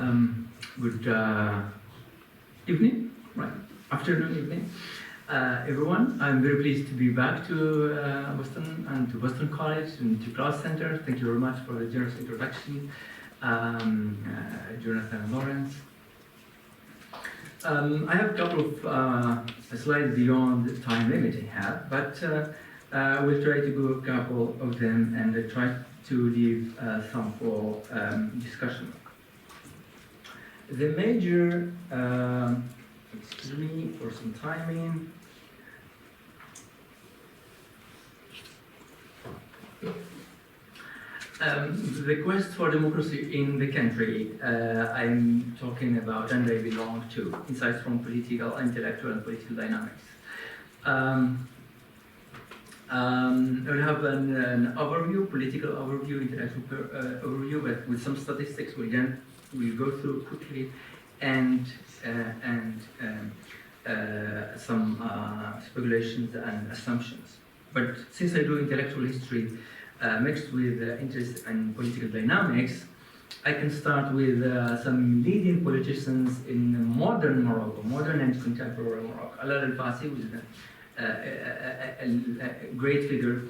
Good evening, right? Afternoon, evening, everyone. I'm very pleased to be back to Boston and to Boston College and to Class Center. Thank you very much for the generous introduction, Jonathan and Lawrence. I have a couple of slides beyond the time limit I have, but we'll try to go a couple of them and try to leave some for discussion. The major, excuse me for some timing. The quest for democracy in the country I'm talking about and I belong to, insights from political, intellectual and political dynamics. We'll have an overview, political overview, intellectual overview, but with some statistics we'll go through quickly, and some speculations and assumptions. But since I do intellectual history mixed with interest in political dynamics, I can start with some leading politicians in modern Morocco, modern and contemporary Morocco. Alaa al-Fassi was a great figure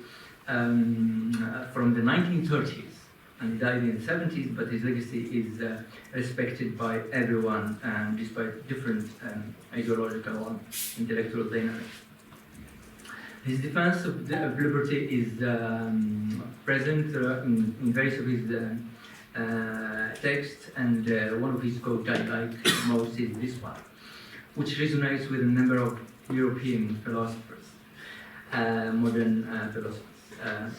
from the 1930s, and he died in the 70s, but his legacy is respected by everyone, despite different ideological and intellectual dynamics. His defense of liberty is present in various of his texts, and one of his quotes I like most is this one, which resonates with a number of European philosophers, modern philosophers.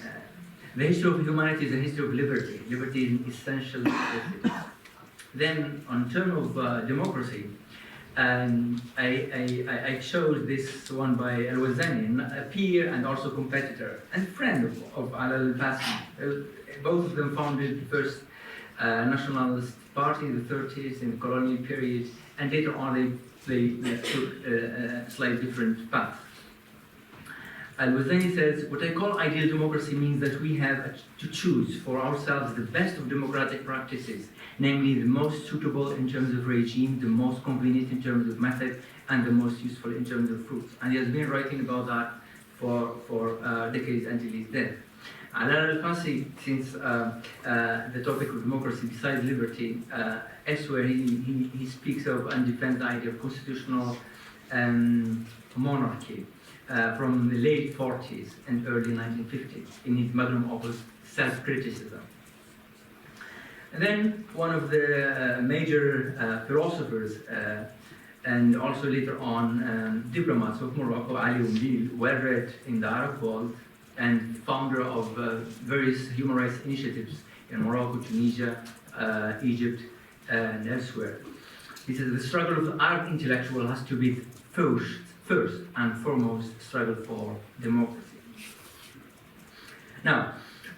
The history of humanity is a history of liberty. Liberty is an essential necessity. Then, on terms of democracy, I chose this one by Al-Wazani, a peer and also competitor and friend of Alaa al-Fassi. Both of them founded the first nationalist party in the 30s in the colonial period, and later on they took a slightly different path. Al-Wazani says, what I call ideal democracy means that we have to choose for ourselves the best of democratic practices, namely the most suitable in terms of regime, the most convenient in terms of method, and the most useful in terms of fruits. And he has been writing about that for decades until his death. Alaa al-Fassi, since the topic of democracy besides liberty, elsewhere he speaks of and defends the idea of constitutional monarchy from the late 40s and early 1950s in his magnum opus, Self-Criticism. And then one of the major philosophers and also later on diplomats of Morocco, Ali Oumdil, well read in the Arab world and founder of various human rights initiatives in Morocco, Tunisia, Egypt, and elsewhere. He says the struggle of the Arab intellectual has to be first and foremost struggle for democracy. Now,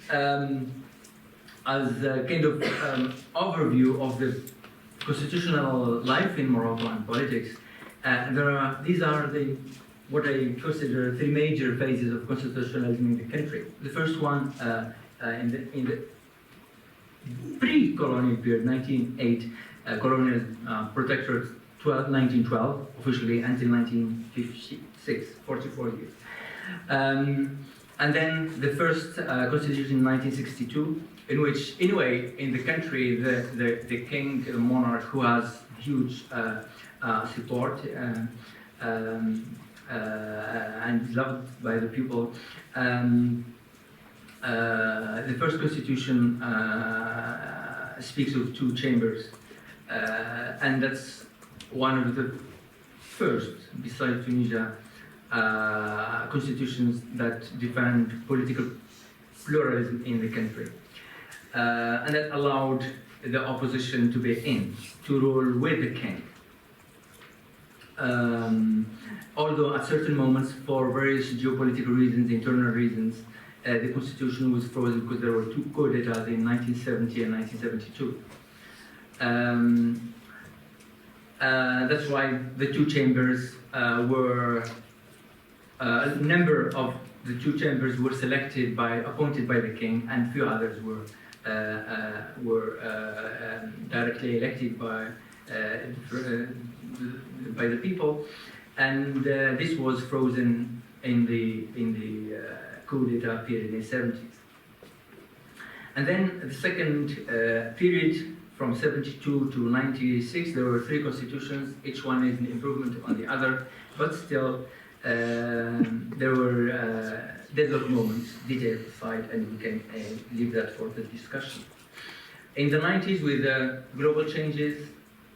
as a kind of overview of the constitutional life in Morocco and politics, these are what I consider three major phases of constitutionalism in the country. The first one in the pre-colonial period, 1908, colonial protectorate, 1912, officially until 1956, 44 years. And then the first constitution in 1962, in which, anyway, in the country, the king, the monarch, who has huge support and is loved by the people, the first constitution speaks of two chambers, and that's one of the first, besides Tunisia, constitutions that defend political pluralism in the country. And that allowed the opposition to be to rule with the king. Although at certain moments, for various geopolitical reasons, internal reasons, the constitution was frozen because there were two coups d'etat in 1970 and 1972. That's why the two chambers a number of the two chambers were appointed by the king, and few others were were directly elected by the people, and this was frozen in the coup d'etat period in the 70s. And then the second period, from 72 to 96, there were 3 constitutions. Each one is an improvement on the other, but still there were deadlock moments, detailed aside, and we can leave that for the discussion. In the 90s, with global changes,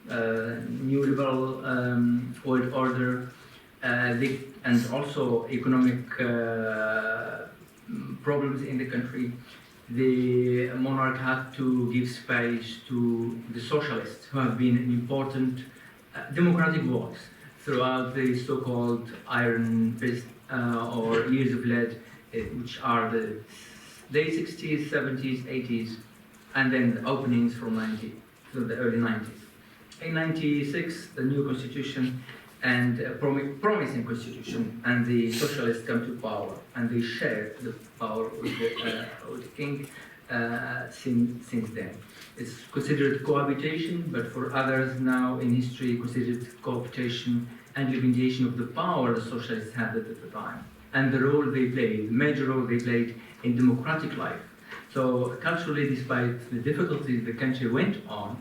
new liberal world order, and also economic problems in the country, the monarch had to give space to the socialists, who have been an important democratic voice throughout the so-called Iron Fist or Years of Lead, which are the late 60s, 70s, 80s, and then the openings from the early 90s. In 96, the new constitution and a promising constitution, and the socialists come to power, and they share the power with the king since then. It's considered cohabitation, but for others now in history considered cooptation and limitation of the power the socialists had at the time, and the role they played, the major role they played in democratic life. So culturally, despite the difficulties the country went on,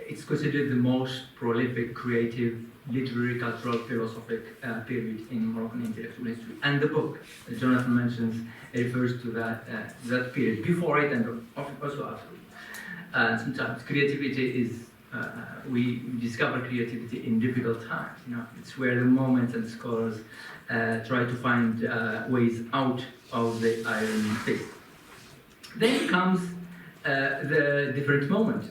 it's considered the most prolific, creative, literary, cultural, philosophic period in Moroccan intellectual history. And the book, as Jonathan mentions, refers to that period, before it and also after. Sometimes creativity is, we discover creativity in difficult times. You know, it's where the moment and scholars try to find ways out of the iron fist. Then comes the different moment,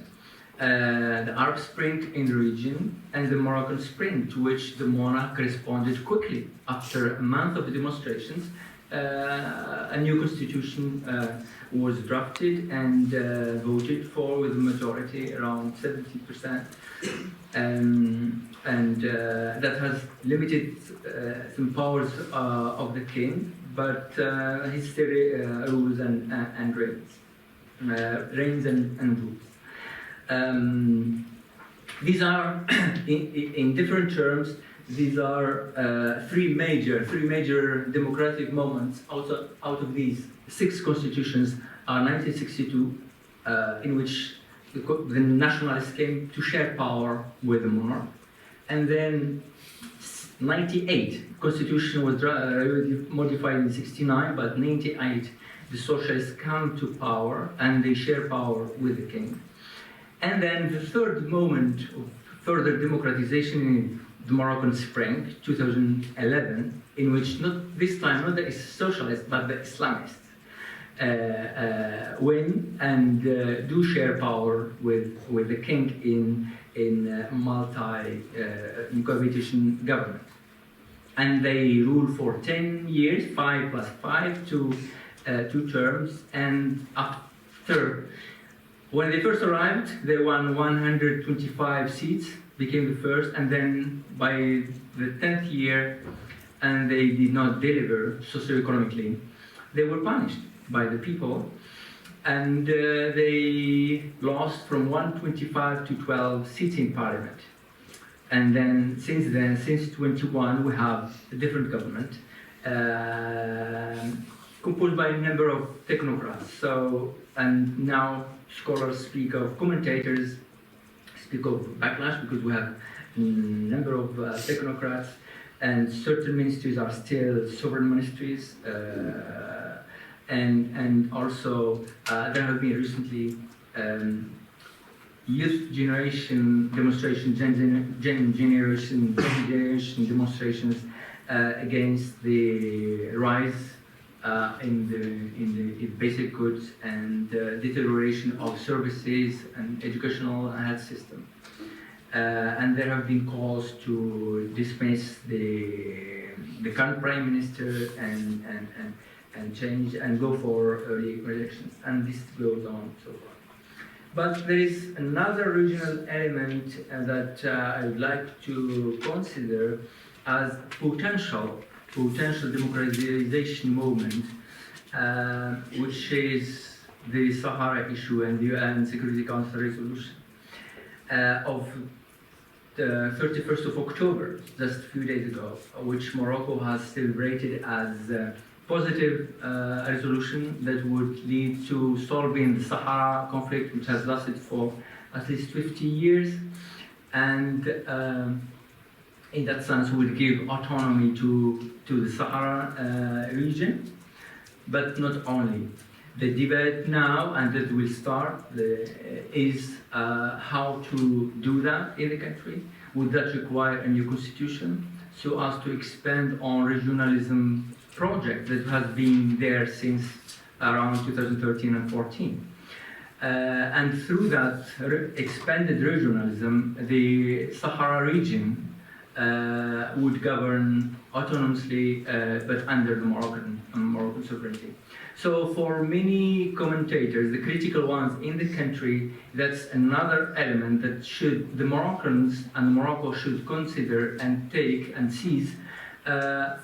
the Arab Spring in the region and the Moroccan Spring, to which the monarch responded quickly. After a month of demonstrations, a new constitution was drafted and voted for with a majority around 70%, and that has limited some powers of the king, but he still rules and reigns and rules. These are, in different terms, these are three major democratic moments. Out of these 6 constitutions are 1962, in which the nationalists came to share power with the monarch, and then 98 constitution was modified in 69, but 98 the socialists come to power and they share power with the king. And then the third moment of further democratization in the Moroccan Spring, 2011, in which not the socialists but the Islamists win and do share power with the king in cohabitation government. And they rule for 10 years, 5 plus 5, 2 terms, and after, when they first arrived, they won 125 seats, became the first, and then by the 10th year, and they did not deliver socioeconomically, they were punished by the people, and they lost from 125 to 12 seats in parliament. And then, since 21, we have a different government, composed by a number of technocrats. So, and now scholars speak of, commentators speak of backlash, because we have a number of technocrats, and certain ministries are still sovereign ministries, and also there have been recently youth generation demonstrations, generation demonstrations against the rise in the basic goods and deterioration of services and educational and health system. And there have been calls to dismiss the current prime minister and change and go for early elections, and this goes on so far. But there is another regional element that I would like to consider as potential democratization movement which is the Sahara issue and the UN Security Council resolution of the 31st of October, just a few days ago, which Morocco has celebrated as a positive resolution that would lead to solving the Sahara conflict, which has lasted for at least 50 years, and in that sense would give autonomy to the Sahara region. But not only. The debate now, and that will start, is how to do that in the country. Would that require a new constitution so as to expand on regionalism project that has been there since around 2013 and 14? And through that expanded regionalism, the Sahara region would govern autonomously, but under the Moroccan sovereignty. So for many commentators, the critical ones in the country, that's another element that the Moroccans and Morocco should consider and take and seize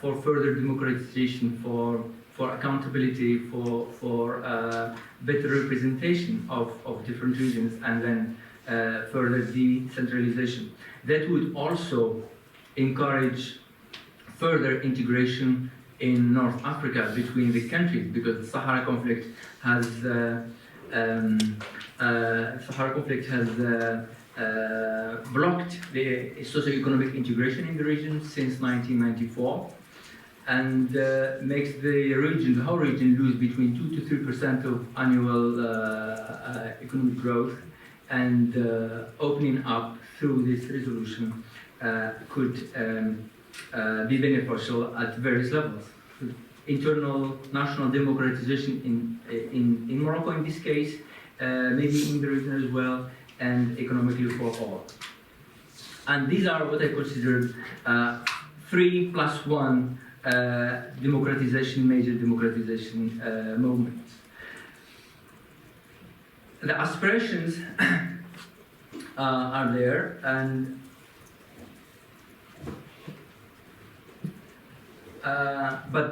for further democratization, for accountability, for better representation of different regions, and then further decentralization. That would also encourage further integration in North Africa between the countries, because the Sahara conflict has blocked the socio-economic integration in the region since 1994, and makes the whole region, lose between 2 to 3% of annual economic growth, and opening up through this resolution could be beneficial at various levels. Internal national democratization in Morocco in this case, maybe in the region as well, and economically for all. And these are what I consider 3+1 major democratization movements. The aspirations are there, and but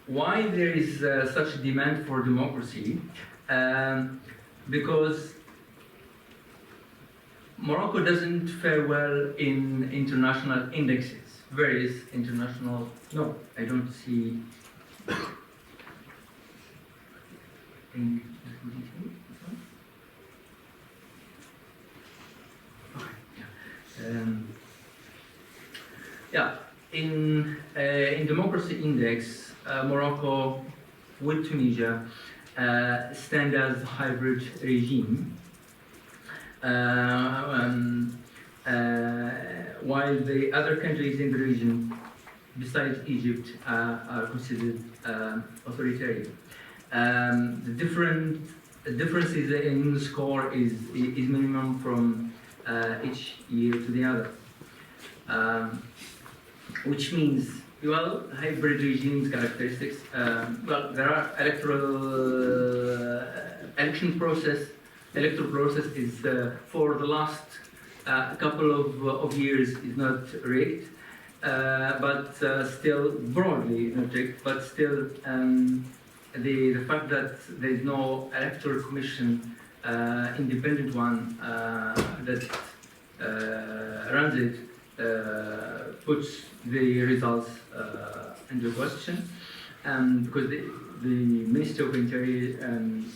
why there is such a demand for democracy? Because Morocco doesn't fare well in international indexes. Various international. No, I don't see. Yeah. In democracy index, Morocco with Tunisia stand as hybrid regime, while the other countries in the region, besides Egypt, are considered authoritarian. The differences in the score is minimum from each year to the other. Which means, well, hybrid regimes characteristics. Well, there are election process. Electoral process is for the last couple of years is not rigged, but still broadly not rigged. But still, the fact that there is no electoral commission, independent one that runs it. Puts the results into question, because the Minister of Interior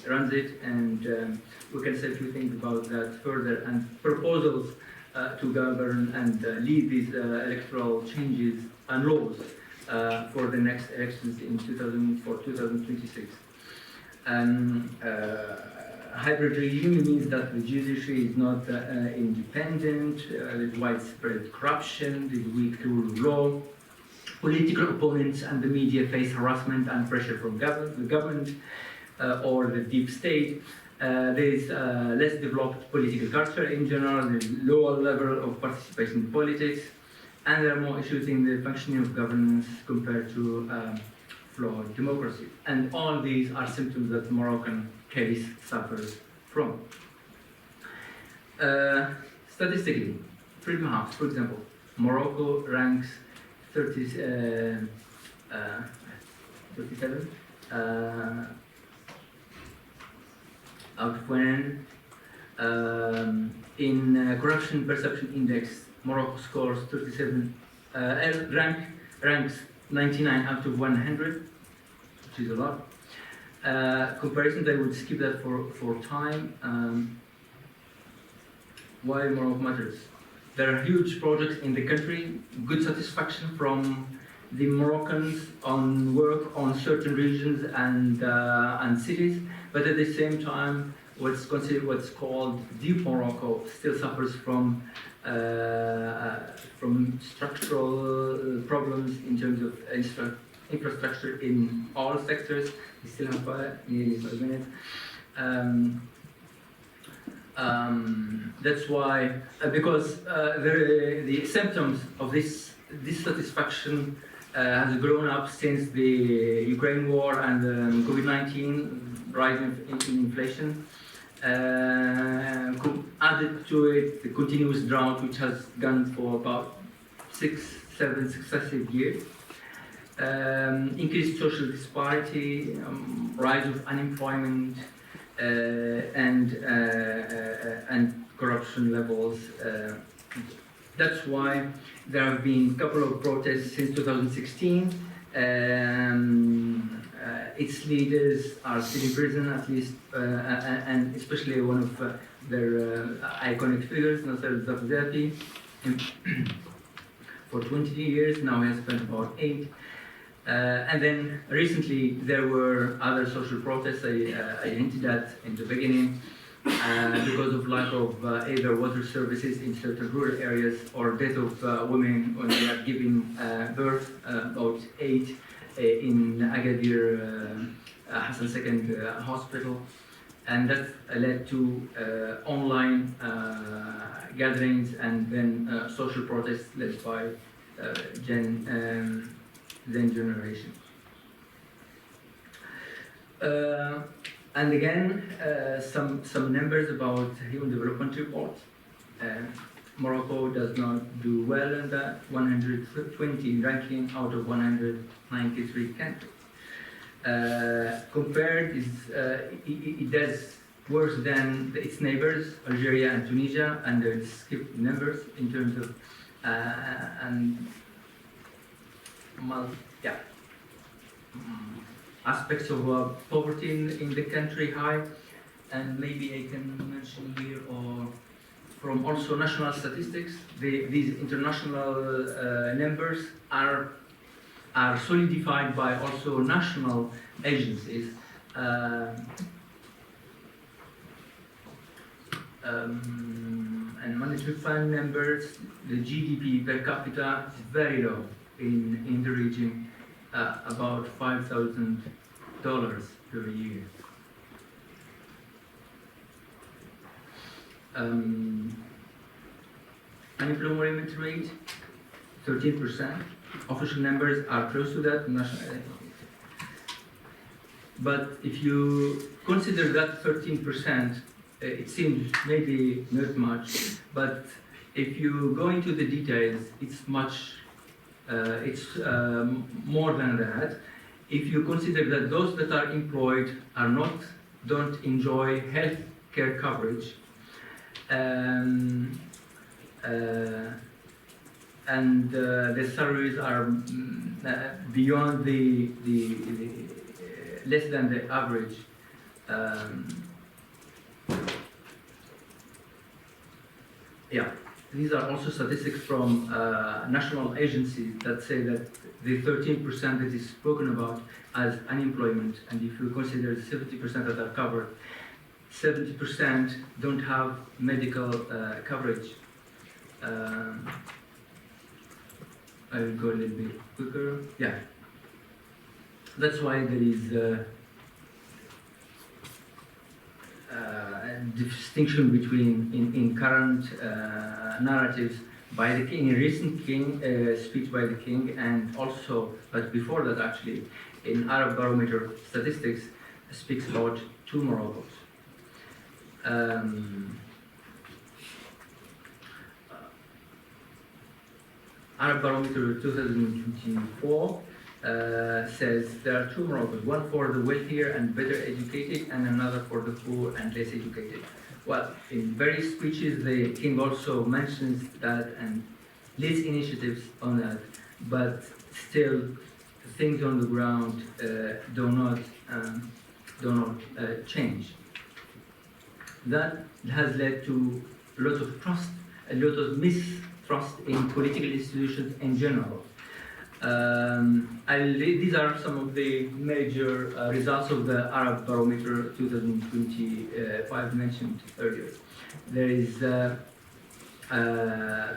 runs it, and we can say a few things about that further, and proposals to govern and lead these electoral changes and laws for the next elections in 2026. Hybrid regime means that the judiciary is not independent, there's widespread corruption, there's weak rule of law, political opponents and the media face harassment and pressure from the government or the deep state. There's less developed political culture in general, there's lower level of participation in politics, and there are more issues in the functioning of governance compared to flawed democracy. And all these are symptoms that the Moroccan case suffers from. Statistically, Freedom House, for example, Morocco ranks 37 out of 100. In corruption perception index, Morocco scores 37, ranks 99 out of 100, which is a lot. Comparisons, I would skip that for time. Why Morocco matters? There are huge projects in the country, good satisfaction from the Moroccans on work on certain regions and cities, but at the same time, what's called deep Morocco still suffers from structural problems in terms of infrastructure in all sectors. We still have nearly 5 minutes. That's why, because the symptoms of this dissatisfaction has grown up since the Ukraine war and COVID-19, rise in inflation. Added to it the continuous drought, which has gone for about 6-7 successive years. Increased social disparity, rise of unemployment, and corruption levels. That's why there have been a couple of protests since 2016. Its leaders are still in prison, at least, and especially one of their iconic figures, Nasser Zafzati, for 20 years. Now he has spent about 8. And then recently there were other social protests I hinted at in the beginning because of lack of either water services in certain rural areas or death of women when they are giving birth, about 8 in Agadir Hassan II hospital. And that led to online gatherings and then social protests led by then generation. And again, some numbers about Human Development Report. Morocco does not do well in that, 120 ranking out of 193 countries. Compared, it does worse than its neighbors, Algeria and Tunisia, and they skip numbers in terms of aspects of poverty in the country high. And maybe I can mention here, or from also national statistics, these international numbers are solidified by also national agencies. And monetary fund numbers, the GDP per capita is very low in the region, about $5,000 per year. Unemployment rate, 13%. Official numbers are close to that. But if you consider that 13%, it seems maybe not much. But if you go into the details, it's much. It's more than that. If you consider that those that are employed don't enjoy health care coverage, and the salaries are beyond the less than the average. These are also statistics from national agencies that say that the 13% that is spoken about as unemployment, and if you consider the 70% that are covered, 70% don't have medical coverage. I will go a little bit quicker. That's why there is a distinction between in current narratives by the king, in recent speech by the king, and also, but before that actually, in Arab-Barometer statistics speaks about 2 Moroccos. Arab-Barometer 2024 says there are two Moroccans, one for the wealthier and better educated, and another for the poor and less educated. Well, in various speeches, the king also mentions that and leads initiatives on that, but still, things on the ground do not change. That has led to a lot of trust, a lot of mistrust in political institutions in general. These are some of the major results of the Arab Barometer 2025 mentioned earlier. There is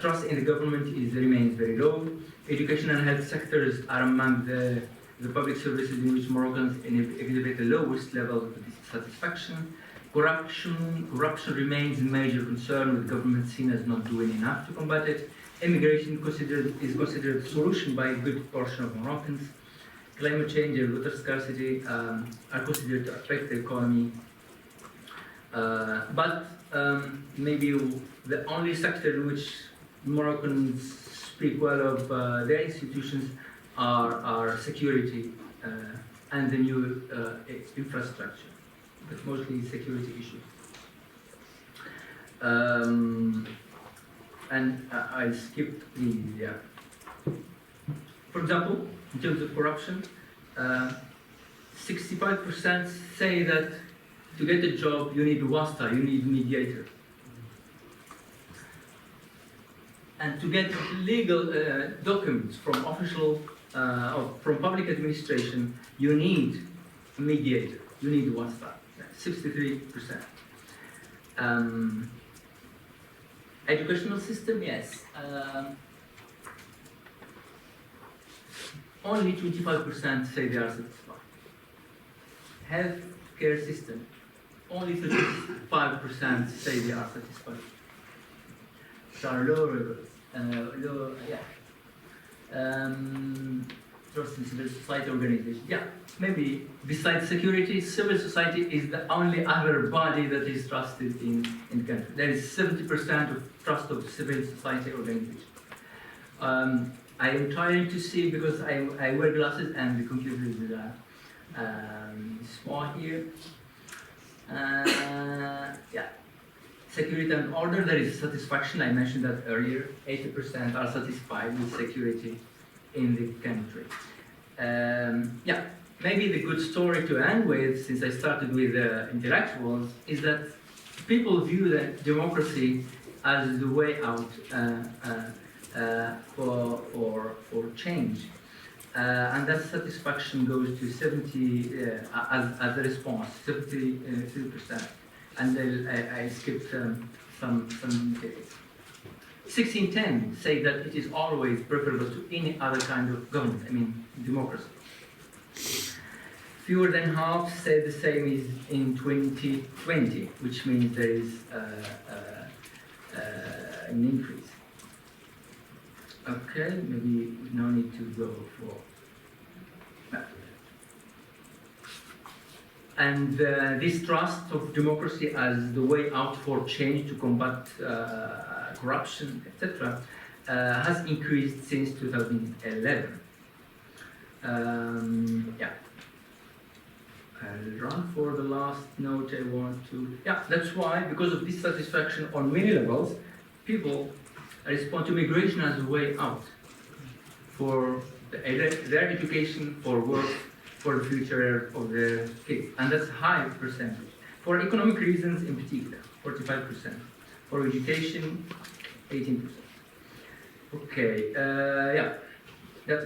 trust in the government remains very low. Education and health sectors are among the public services in which Moroccans exhibit the lowest level of satisfaction. Corruption remains a major concern, with government seen as not doing enough to combat it. Immigration is considered a solution by a good portion of Moroccans. Climate change and water scarcity are considered to affect the economy. But maybe the only sector in which Moroccans speak well of their institutions are security and the new infrastructure, but mostly security issues. And I skipped these, yeah. For example, in terms of corruption, 65% say that to get a job you need wasta, you need mediator. And to get legal documents from official, from public administration, you need a mediator, you need wasta, 63%. Educational system, yes. Only 25% say they are satisfied. Health care system, only 35% say they are satisfied. So are low levels. Trust in civil society organization. Yeah, maybe besides security, civil society is the only other body that is trusted in the country. There is 70% of trust of civil society organization. I am trying to see, because I wear glasses and the computer is small here. Yeah. Security and order, there is satisfaction. I mentioned that earlier. 80% are satisfied with security in the country. Yeah, maybe the good story to end with, since I started with intellectuals, is that people view that democracy as the way out for change. And that satisfaction goes to 70 as a response, 73%. And I skipped some details. 1610 say that it is always preferable to any other kind of government, I mean democracy. Fewer than half say the same as in 2020, which means there is an increase. Okay, maybe no need to go for that. And this trust of democracy as the way out for change to combat corruption, etc., has increased since 2011. Yeah. I'll run for the last note I want to. Yeah, that's why, because of dissatisfaction on many levels, people respond to migration as a way out for their education, for work, for the future of their kids. And that's a high percentage. For economic reasons in particular, 45%. For education, 18%. Okay, yeah, that's